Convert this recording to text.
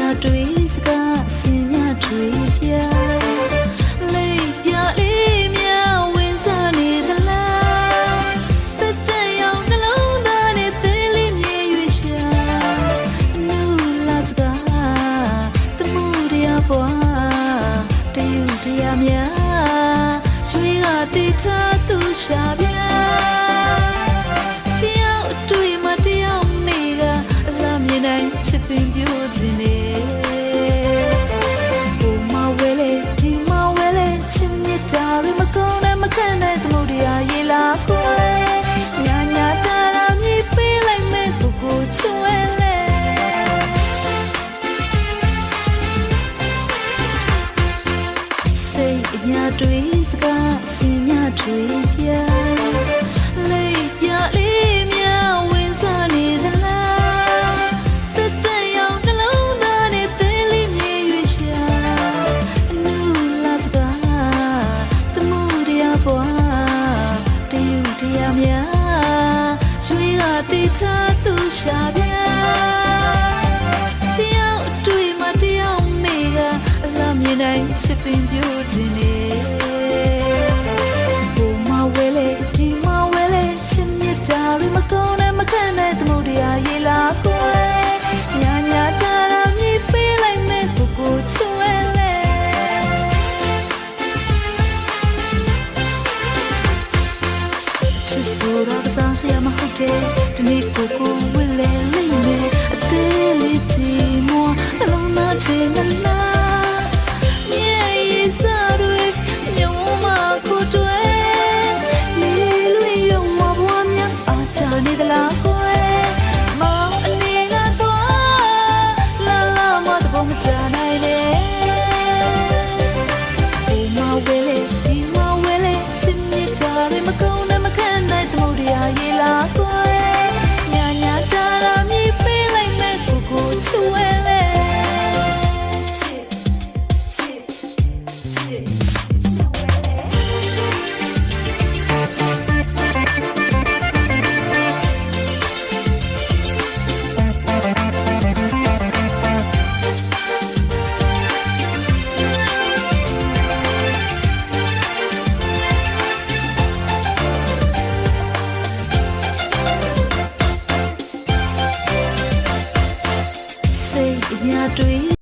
စကားစင်မြတွေပြလိပ်ပြလေးများဝင်စားနေသလားတက်တက်ရောက်နှလုံးသားနဲ့သေးလေးမြည်ရွှေရှာနူလာစကားတမှုတရားပွားတယူတရားများရွှေကတိထားသူရှာပြတယောက်တွေ့မှတယောက်နေကအလားမြင်တိုင်းချစ်ပင်ပြိုခြင်းနေညာတွေစကားစင်မြတွေပြလိပ်ပြလေးများဝင်စားနေသလားတက်တက်ရောက်နှလုံးသားနဲ့သေးလေးမြည်ရွှေရှာနူလာစကားတမှုတရားပွားတယူတရားများရွှေကတိထားသူရှာပြတယောက်တွေ့မှတယောက်မေကအလားမြင်တိုင်းချစ်ပင်ပြိုခြင်းနေမကုန်းနဲ့မခန့်တဲ့သမုဒ္ဒရာရေလာခွဲညာညာတာရာမြည်ပေးလိုက်မဲ့ကိုကိုချွဲလဲချစ်ဆိုတာကစားစရာမဟုတ်တဲ့ဒီနေ့ကိုကိုဝစ်လဲလိမ့်မယ်အသေးလေးချီမောနှလုံးသားချင်မလား